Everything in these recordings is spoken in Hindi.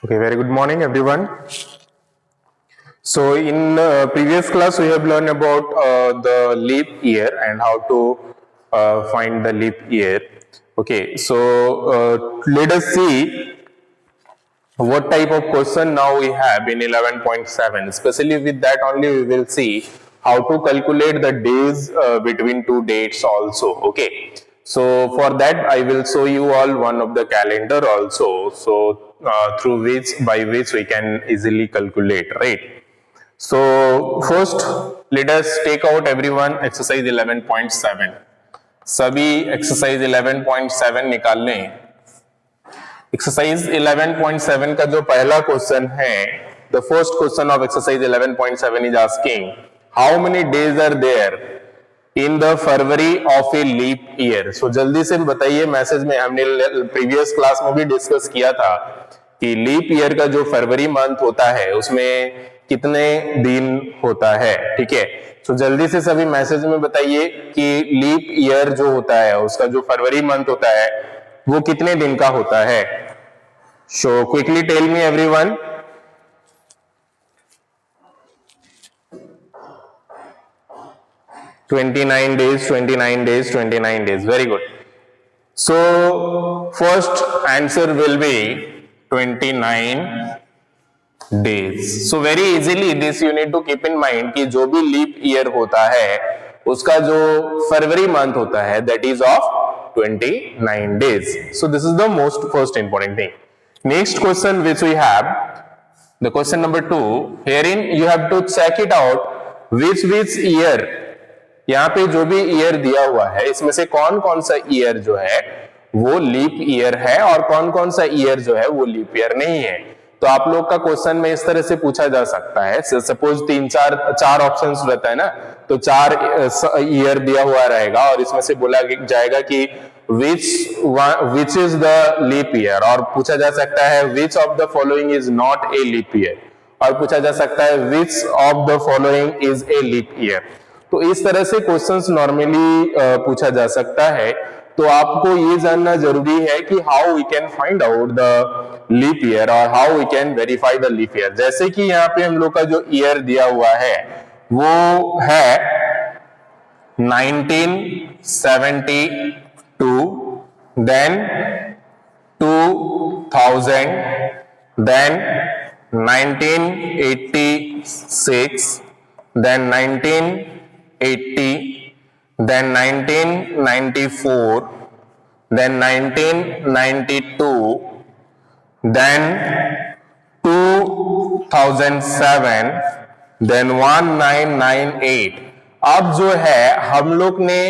Okay, very good morning, everyone. So, in previous class, we have learned about the leap year and how to find the leap year. Okay, so let us see what type of question now we have in 11.7. Especially with that only, we will see how to calculate the days between two dates also. Okay. So for that, I will show you all one of the calendar also. So through which, by which we can easily calculate, right? So first, let us take out everyone exercise 11.7. सभी exercise 11.7 निकाल लें. एक्सरसाइज 11.7 का जो पहला क्वेश्चन है, the first question of exercise 11.7 is asking how many days are there in the February of a leap year. So जल्दी से बताइए, मैसेज में हमने प्रीवियस क्लास में भी डिस्कस किया था कि लीप ईयर का जो फरवरी मंथ होता है उसमें कितने दिन होता है. ठीक है, सो जल्दी से सभी मैसेज में बताइए कि लीप ईयर जो होता है उसका जो फरवरी मंथ होता है वो कितने दिन का होता है. So quickly tell me everyone. "29 days, 29 days, 29 days." Very good. So first answer will be 29 days. So very easily this you need to keep in mind कि जो भी लीप ईयर होता है उसका जो फरवरी मंथ होता है that is of 29 days. So this is the most first important thing. Next question which we have, the question number 2, herein you have to check it out which year. यहाँ पे जो भी ईयर दिया हुआ है इसमें से कौन कौन सा ईयर जो है वो लीप ईयर है और कौन कौन सा ईयर जो है वो लीप ईयर नहीं है. तो आप लोग का क्वेश्चन में इस तरह से पूछा जा सकता है, सपोज चार ऑप्शंस रहता है ना, तो 4 ईयर दिया हुआ रहेगा और इसमें से बोला जाएगा कि which is the leap year, और पूछा जा सकता है which of the following is not a leap year, और पूछा जा सकता है which of the following is a leap year. तो इस तरह से क्वेश्चंस नॉर्मली पूछा जा सकता है. तो आपको ये जानना जरूरी है कि how we can find out the leap year और how we can verify the leap year. जैसे कि यहाँ पे हम लोग का जो ईयर दिया हुआ है वो है 1972, then 2000, then 1986, then 1980, then 1994, then 1992, then 2007, then 1998. अब जो है हम लोग ने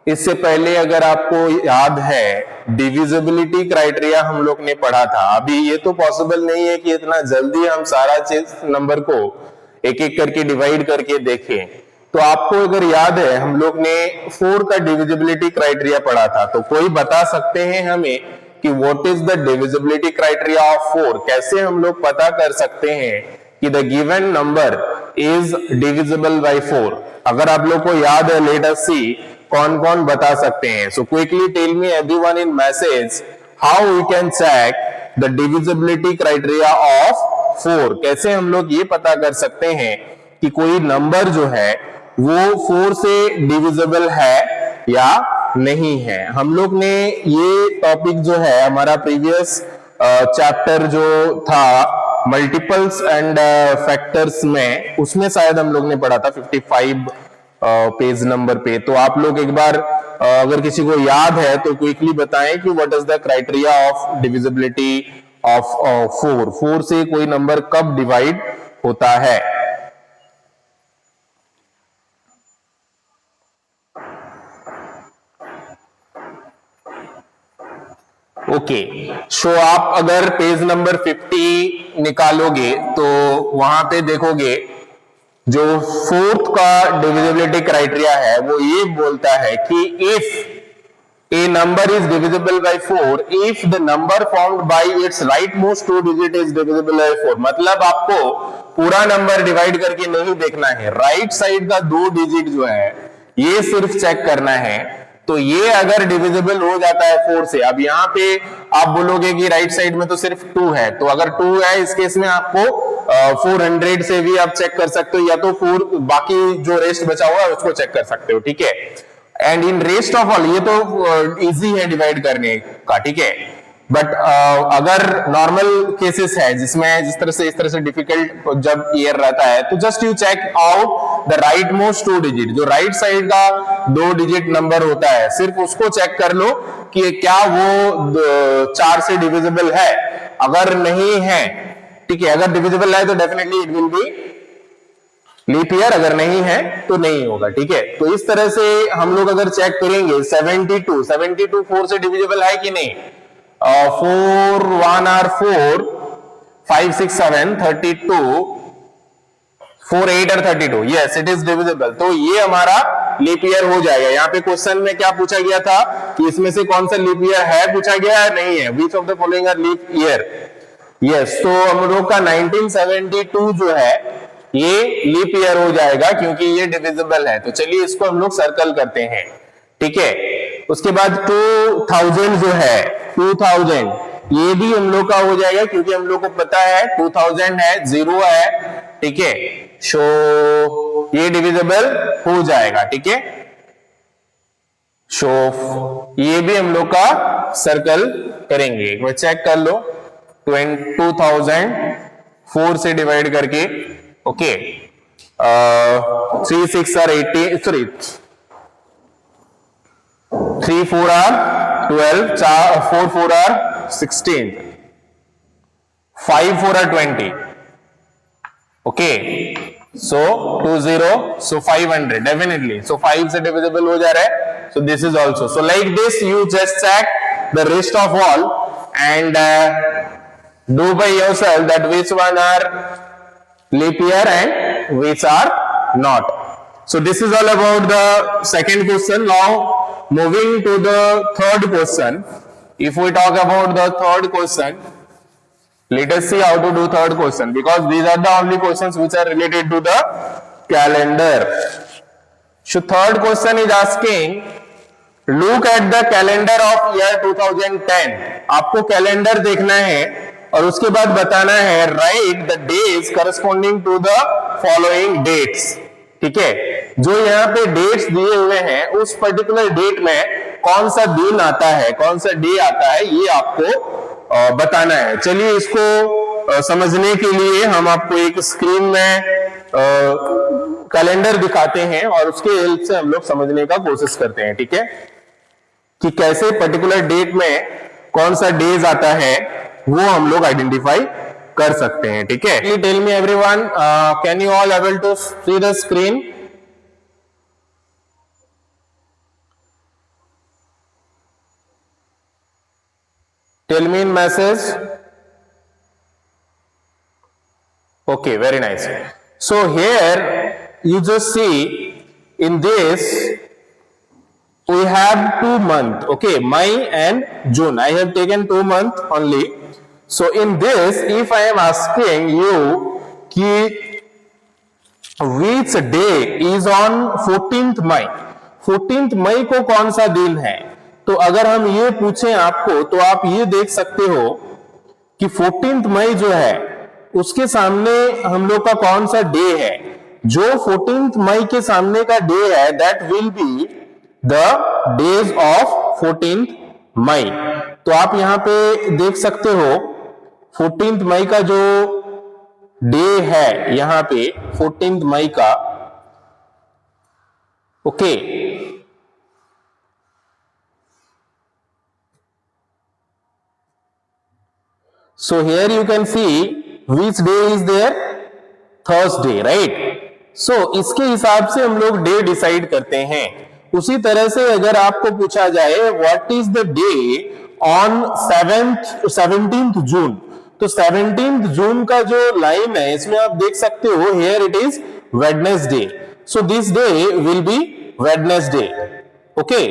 इससे पहले, अगर आपको याद है, डिविजिबिलिटी क्राइटेरिया हम लोग ने पढ़ा था. अभी ये तो पॉसिबल नहीं है कि इतना जल्दी हम सारा चीज नंबर को एक एक करके डिवाइड करके देखें. तो आपको अगर याद है हम लोग ने 4 का डिविजिबिलिटी क्राइटेरिया पढ़ा था. तो कोई बता सकते हैं हमें कि what is the divisibility criteria of 4? कैसे हम लोग पता कर सकते हैं कि the given number is divisible by 4? अगर आप लोग को याद है, लेट अस सी कौन कौन बता सकते हैं. So quickly tell me everyone in message how we can check the divisibility criteria of 4. कैसे हम लोग ये पता कर सकते हैं कि कोई नंबर जो है वो 4 से डिविजिबल है या नहीं है. हम लोग ने ये टॉपिक जो है हमारा प्रीवियस चैप्टर जो था मल्टीपल्स एंड फैक्टर्स में, उसमें शायद हम लोग ने पढ़ा था 55 पेज नंबर पे. तो आप लोग एक बार अगर किसी को याद है तो क्विकली बताएं कि what is the criteria of divisibility of 4 से कोई नंबर कब डिवाइड होता है. ओके, सो आप अगर पेज नंबर 50 निकालोगे तो वहां पे देखोगे जो 4th का डिविजिबिलिटी क्राइटेरिया है वो ये बोलता है कि if A number is divisible by 4 if the number formed by it's right most 2 digit is divisible by 4. मतलब आपको पूरा नंबर डिवाइड करके नहीं देखना है, राइट साइड का 2 डिजिट जो है ये सिर्फ चेक करना है तो ये अगर डिविजिबल हो जाता है 4 से, अब यहाँ पे आप बोलोगे कि राइट साइड में तो सिर्फ 2 है, तो अगर 2 है इस केस में आपको 400 से भी आप चेक कर सकते हो, या तो 4 बाकी जो रेस्ट बचा हुआ है उसको चेक कर सकते हो, ठीक है। And in rest of all, ये तो इजी है डिवाइड करने का, ठीक है। बट अगर नॉर्मल केसेस है जिसमें इस तरह से डिफिकल्ट जब ईयर रहता है, तो just you check out the right most 2 digit, जो राइट साइड का 2 डिजिट नंबर होता है, सिर्फ उसको चेक कर लो कि क्या वो 4 से डिविजिबल है। अगर नहीं है, ठीक है, अगर डिविजिबल है तो definitely it will be leap year, अगर नहीं है तो नहीं होगा, ठीक है। तो इस तरह से हम लोग अगर चेक करेंगे 72 4 से डिविजिबल है कि नहीं, 4 1 are 4, 5 6 7 32, 4 8 are 32, yes it is divisible। तो ये हमारा लीप ईयर हो जाएगा। यहाँ पे क्वेश्चन में क्या पूछा गया था कि इसमें से कौन सा लीप ईयर है, पूछा गया है, नहीं है, which of the following are leap year, yes. तो हम लोग का 1972 जो है ये लीप ईयर हो जाएगा क्योंकि ये डिविजिबल है। तो चलिए इसको हम लोग सर्कल करते हैं, ठीक है। उसके बाद 2000 जो है, 2000 ये भी हम लोग का हो जाएगा क्योंकि हम लोग को पता है 2000 है, 0 है, ठीक है। सो ये डिविजिबल हो जाएगा, ठीक है। सो ये भी हम लोग का सर्कल करेंगे, एक बार चेक कर लो 2000 4 से डिवाइड करके, okay. 3 6 are 18, sorry 3 4 are 12, 4 4 are 16, 5 4 are 20, okay। So 20, so 500 definitely, so 5 से divisible हो जा रहा है, so this is also, so like this you just check the rest of all and do by yourself that which one are leap year and which are not. So this is all about the second question. Now moving to the third question. If we talk about the third question, let us see how to do third question, because these are the only questions which are related to the calendar. So third question is asking, look at the calendar of year 2010. आपको कैलेंडर देखना है और उसके बाद बताना है write the days corresponding to the following dates, ठीक है। जो यहाँ पे डेट्स दिए हुए हैं उस पर्टिकुलर डेट में कौन सा दिन आता है, कौन सा डे आता है, ये आपको बताना है। चलिए इसको समझने के लिए हम आपको एक स्क्रीन में कैलेंडर दिखाते हैं और उसके हेल्प से हम लोग समझने का कोशिश करते हैं, ठीक है, कि कैसे पर्टिकुलर डेट में कौन सा डेज आता है वो हम लोग आइडेंटिफाई कर सकते हैं, ठीक है। Tell me everyone, can you all able to see the screen? Tell me in message. Okay, very nice. So here you just see in this we have 2 months, okay, May and June. I have taken 2 months only. So in this, if I am asking you ki which day is on 14th May, 14th मई को कौन सा दिन है, तो अगर हम ये पूछें आपको तो आप ये देख सकते हो कि 14th मई जो है उसके सामने हम लोग का कौन सा डे है। जो 14th मई के सामने का डे है that will be the days of 14th मई। तो आप यहां पे देख सकते हो 14th मई का जो डे है यहां पे 14th मई का, okay. So here you can see which day is there, Thursday, right? So इसके हिसाब से हम लोग डे डिसाइड करते हैं। उसी तरह से अगर आपको पूछा जाए what is the day on 17th जून, तो 17th जून का जो लाइन है इसमें आप देख सकते हो here it is Wednesday, so this day will be Wednesday, okay।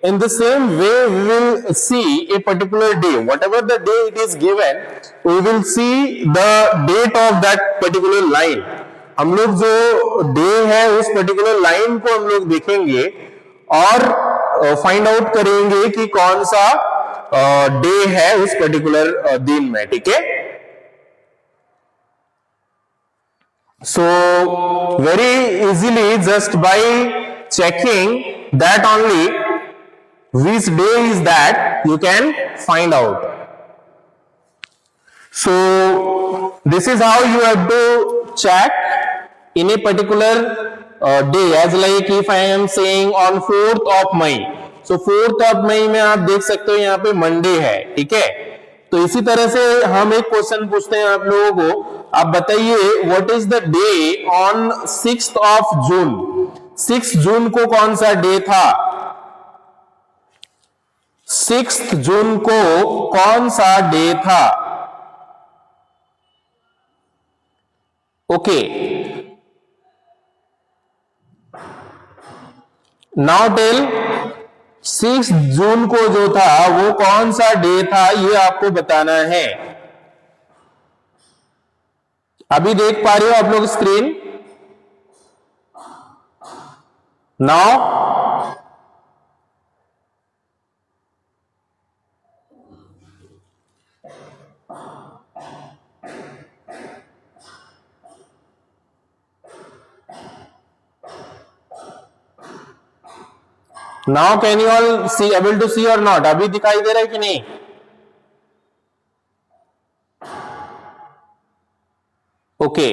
In the same way we will see a particular day, whatever the day it is given, we will see the date of that particular line। हम लोग जो डे है उस पर्टिकुलर लाइन को हम लोग देखेंगे और फाइंड आउट करेंगे कि कौन सा डे है उस पर्टिकुलर दिन में, ठीक है। So very easily, just by checking that only which day is that, you can find out. So this is how you have to check in a particular day, as like if I am saying on 4th of May, so 4th of May में आप देख सकते हो यहाँ पे मंडे है, ठीक है। तो इसी तरह से हम एक क्वेश्चन पूछते हैं आप लोगों को, आप बताइए what is the day on 6th of June। 6 जून को कौन सा डे था? 6 जून को कौन सा डे था? ओके, नाउ टेल 6 जून को जो था वो कौन सा डे था, ये आपको बताना है। अभी देख पा रहे हो आप लोग screen? Now now can you all see, able to see और नॉट? अभी दिखाई दे रहा है कि नहीं? Okay,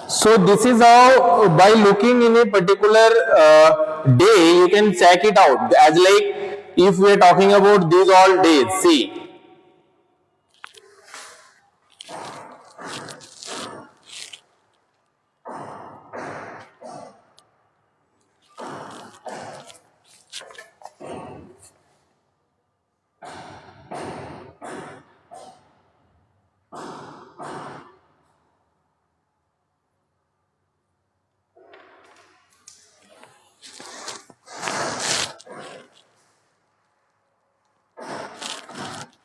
so this is how, by looking in a particular day, you can check it out, as like if we are talking about these all days. See,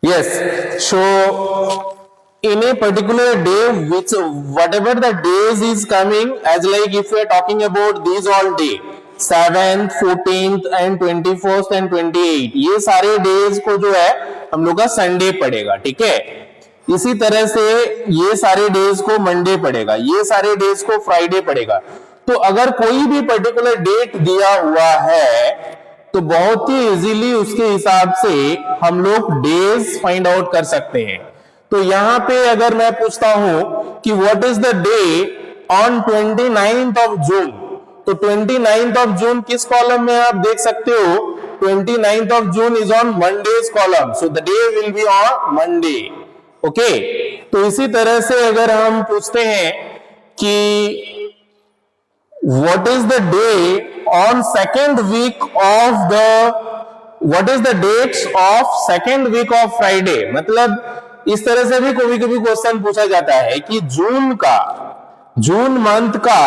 yes, so in a particular day, which whatever the days is coming, as like if we are talking about these all day, 7th, 14th and 21st and 28, ये सारे डेज को जो है हम लोग का संडे पड़ेगा, ठीक है। इसी तरह से ये सारे डेज को मंडे पड़ेगा, ये सारे डेज को फ्राइडे पड़ेगा। तो अगर कोई भी पर्टिकुलर डेट दिया हुआ है तो बहुत ही इजीली उसके हिसाब से हम लोग डेज फाइंड आउट कर सकते हैं। तो यहां पे अगर मैं पूछता हूं कि what is the day on 29th of June, तो 29th of June किस कॉलम में आप देख सकते हो? 29th of June is on Mondays column, so the day will be on Monday. Okay, तो इसी तरह से अगर हम पूछते हैं कि what is the day on second week of the, what is the dates of second week of Friday, मतलब इस तरह से भी कभी कभी क्वेश्चन पूछा जाता है कि जून मंथ का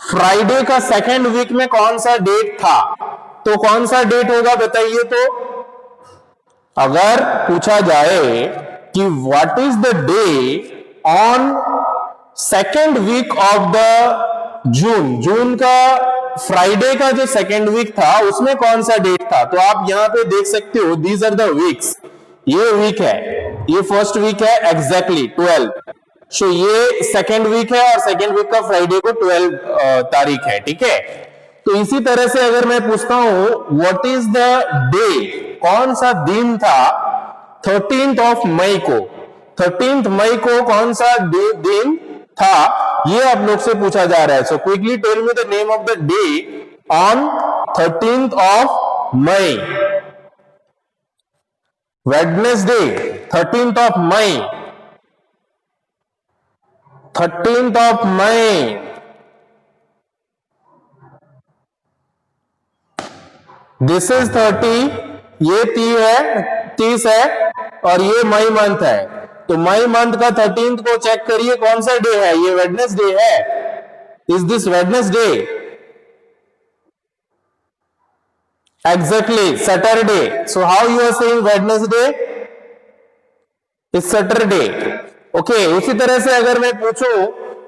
फ्राइडे का सेकेंड वीक में कौन सा डेट था, तो कौन सा डेट होगा बताइए। तो अगर पूछा जाए कि what is the day on second week of the June का फ्राइडे का जो सेकेंड वीक था उसमें कौन सा डेट था, तो आप यहां पे देख सकते हो दीज आर द वीक्स। ये वीक है, ये फर्स्ट वीक है एग्जैक्टली 12, सो ये सेकेंड वीक है और सेकेंड वीक का फ्राइडे को 12 तारीख है, ठीक है। तो इसी तरह से अगर मैं पूछता हूं व्हाट इज द डे, कौन सा दिन था 13th of मई को, 13th मई को कौन सा दिन था, ये आप लोग से पूछा जा रहा है। So quickly tell me the name of the day on 13th of May, Wednesday 13th of May, 13th of May, this is 30, ये 30 है और ये मई मंथ है। तो मई मंथ का 13th को चेक करिए कौन सा डे है, ये वेडनेसडे है। Is this Wednesday? Exactly, Saturday. So how you are saying Wednesday? It's Saturday. Okay, उसी तरह से अगर मैं पूछूं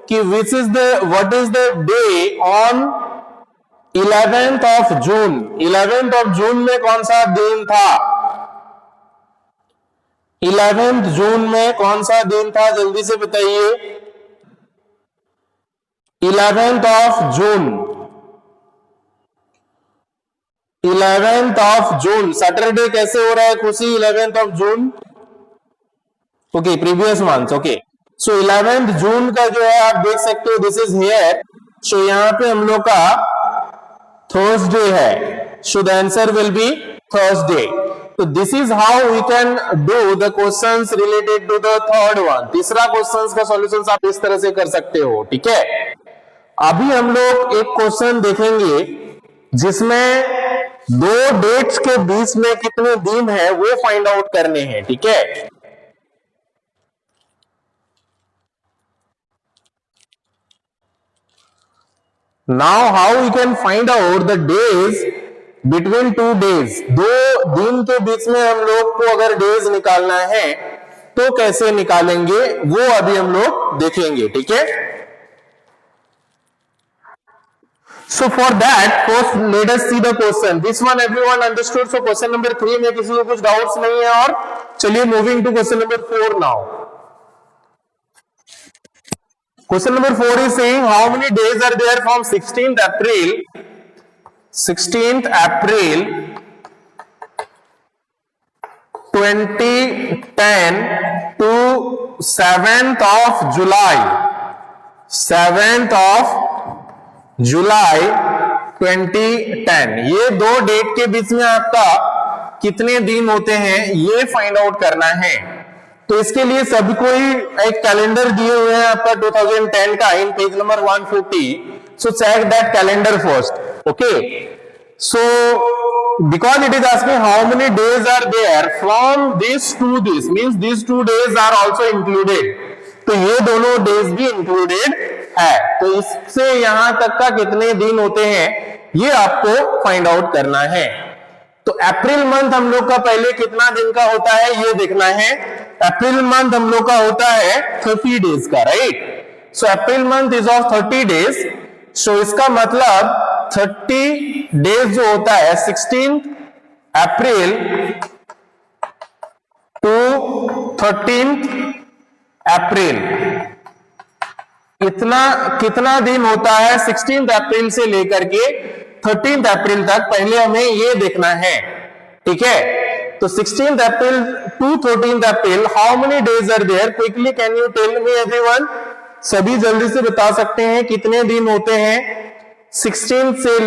कि what is the day on 11th of June? 11th of June में कौन सा दिन था? 11th जून में कौन सा दिन था? जल्दी से बताइए। 11th of June, 11th of June, Saturday कैसे हो रहा है खुशी? 11th of June, okay, previous month, okay. So 11th जून का जो है आप देख सकते हो, दिस इज हियर। सो यहां पे हम लोग का थर्सडे है, so the answer will be Thursday. तो this is how we can do the questions related to the third one. तीसरा क्वेश्चंस का सॉल्यूशंस आप इस तरह से कर सकते हो, ठीक है। अभी हम लोग एक क्वेश्चन देखेंगे जिसमें दो डेट्स के बीच में कितने दिन है वो फाइंड आउट करने हैं, ठीक है। Now how we can find out the days between two days. दो दिन के बीच में हम लोग को अगर डेज निकालना है तो कैसे निकालेंगे वो अभी हम लोग देखेंगे, ठीक है। So for that, first let us see the question. This one everyone understood. So question number 3 में किसी को कुछ डाउट्स नहीं है। और चलिए moving to question number 4 now. Question number 4 is saying how many days are there from 16th April 2010 to 7th of July 2010। ये दो डेट के बीच में आपका कितने दिन होते हैं ये फाइंड आउट करना है। तो इसके लिए सभी को ही एक कैलेंडर दिए हुए हैं आपका 2010 का in page number 140। So check that calendar first, okay. So because it is asking how many days are there from this to this, means this 2 days are also included. तो ये दोनों डेज भी इंक्लूडेड है। तो इससे यहां तक का कितने दिन होते हैं ये आपको फाइंड आउट करना है। तो अप्रैल मंथ हम लोग का पहले कितना दिन का होता है ये देखना है। अप्रैल मंथ हम लोग का होता है 30 डेज का, right. So April month is of 30 days. So इसका मतलब 30 डेज जो होता है 16 अप्रैल टू 13 अप्रैल, कितना दिन होता है 16 अप्रैल से लेकर के 13 अप्रैल तक, पहले हमें ये देखना है, ठीक है। तो 16 April to 13 April, how many days are there? Quickly can you tell me everyone? सभी जल्दी से बता सकते हैं कितने दिन होते हैं 16 से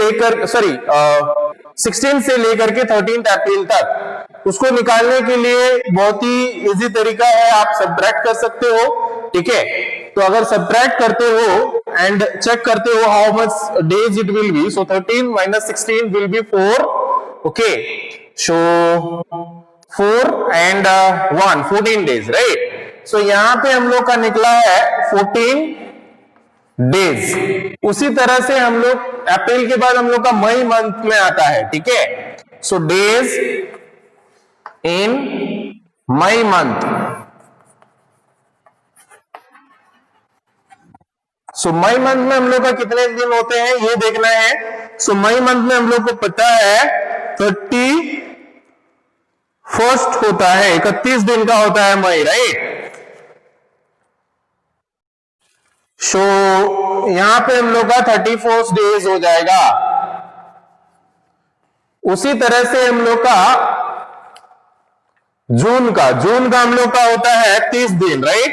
लेकर के 13 अप्रैल तक। उसको निकालने के लिए बहुत ही इजी तरीका है, आप सब्ट्रैक्ट कर सकते हो, ठीक है। तो अगर सब्ट्रैक्ट करते हो एंड चेक करते हो how much days it will be, so 13 minus 16 will be 4, okay. So 4 and 1 14 days, right. So यहां पे हम लोग का निकला है 14 डेज। उसी तरह से हम लोग अप्रैल के बाद हम लोग का मई मंथ में आता है, ठीक है। So days in May month, so May month में हम लोग का कितने दिन होते हैं ये देखना है। सो मई मंथ में हम लोग को पता है 31st होता है, 31 दिन का होता है मई, राइट। सो यहां पे हम लोग का 31st डेज हो जाएगा। उसी तरह से हम लोग का जून का हम लोग का होता है 30 दिन, राइट।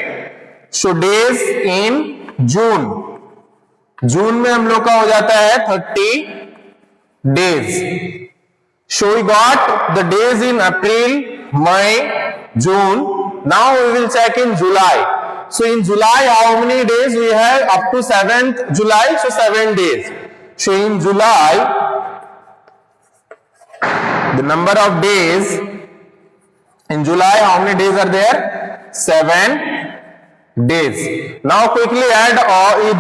सो डेज इन जून में हम लोग का हो जाता है 30 days. So we got the days in April, May, June. Now we will check in July. So in July, how many days we have? Up to 7th July, so 7 days. So in July, the number of days in July, how many days are there? 7 days. Now quickly add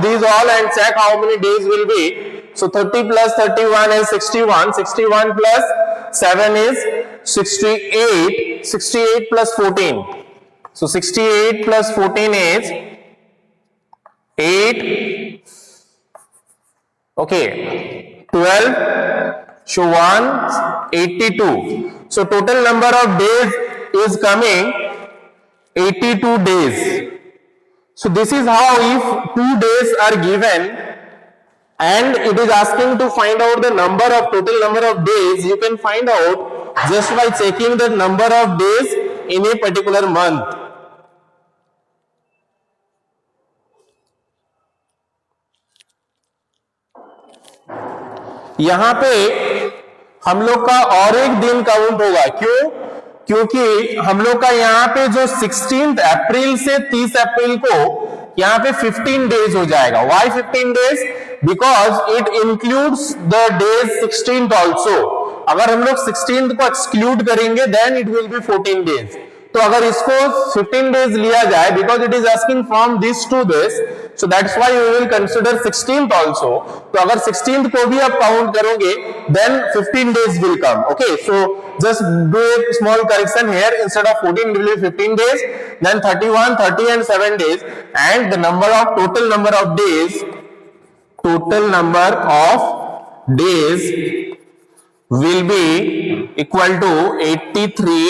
these all and check how many days will be. So 30 plus 31 is 61. 61 plus 7 is 68. 68 plus 14. So 68 plus 14 is 8. Okay. 12. So 1, 82. So total number of days is coming 82 days. So this is how, if 2 days are given and it is asking to find out the total number of days, you can find out just by checking the number of days in a particular month. यहां पे हम लोग का और एक दिन काउंट होगा, क्यों? क्योंकि हम लोग का यहाँ पे जो 16 अप्रैल से 30 अप्रैल को यहाँ पे 15 डेज हो जाएगा. Why 15 days? Because it includes the days 16th also. अगर हम लोग 16th को एक्सक्लूड करेंगे then it will be 14 days. तो अगर इसको 15 डेज लिया जाए, because it is asking from this to this, so that's why we will consider 16th also. तो अगर 16th को भी आप काउंट करोगे then 15 days will come. Okay, so just do a small correction here. Instead of 14 it will be 15 days, then 31, 30 and 7 days, and the total number of days will be equal to 83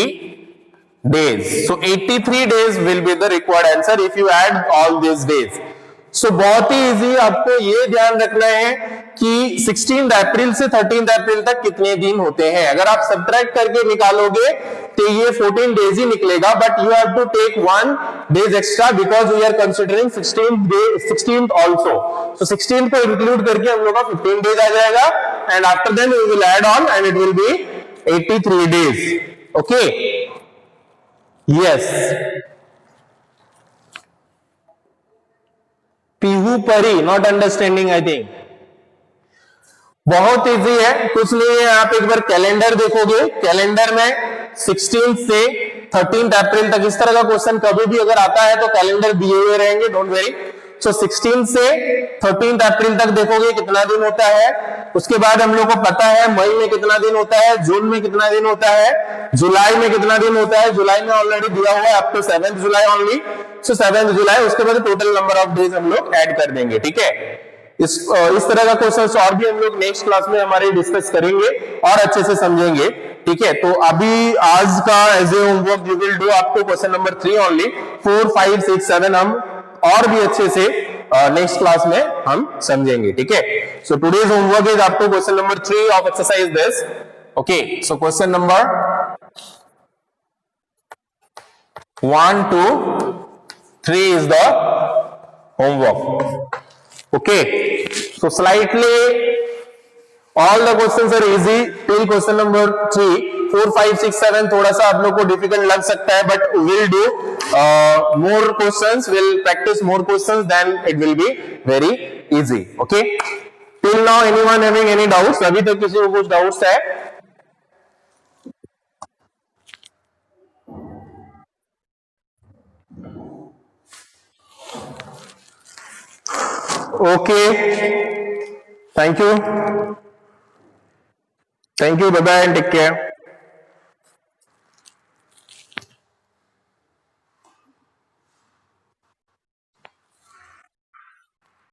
days. So 83 days will be the required answer if you add all these days. So बहुत ही इजी, आपको ये ध्यान रखना है कि 16 अप्रैल से 13 अप्रैल तक कितने दिन होते हैं. अगर आप सब्ट्रैक्ट करके निकालोगे तो ये 14 डेज ही निकलेगा, but you have to take 1 days extra because we are considering 16th also. So 16th को इंक्लूड करके हम लोग का 15 डेज आ जाएगा, and after then we will add on and it will be 83 days. Okay, yes. Pihu Pari, not understanding I think. बहुत इजी है, कुछ नहीं है. आप एक बार कैलेंडर देखोगे, कैलेंडर में 16 से 13 अप्रैल तक इस तरह का क्वेश्चन कभी भी अगर आता है तो कैलेंडर दिए हुए रहेंगे, डोंट वेरी. सो 16 से 13 अप्रैल तक देखोगे कितना दिन होता है. उसके बाद हम लोग को पता है मई में कितना दिन होता है, जून में कितना दिन होता है, जुलाई में कितना दिन होता है. जुलाई में ऑलरेडी दिया हुआ है अप टू 7 जुलाई ओनली. सो 7 जुलाई, उसके बाद टोटल नंबर ऑफ डेज हम लोग ऐड कर देंगे. ठीक है, इस तरह का क्वेश्चन और भी हम लोग नेक्स्ट क्लास में हमारे डिस्कस करेंगे और अच्छे से समझेंगे. ठीक है, तो अभी आज का as a homework you will do up to question number 3 only. 4, 5, 6, 7 हम और भी अच्छे से नेक्स्ट क्लास में हम समझेंगे. ठीक है, so today's homework is up to question number 3 of exercise this. Okay, so question number 1 to 3 is the homework. Okay, so slightly all the questions are easy till question number 3. 4, 5, 6, 7 थोड़ा सा आप लोग को डिफिकल्ट लग सकता है, but we'll do more questions, we'll practice more questions, then it will be very easy. Okay, till now anyone having any doubts? अभी तक किसी को कुछ डाउट्स है? Okay, thank you, bye bye and take care.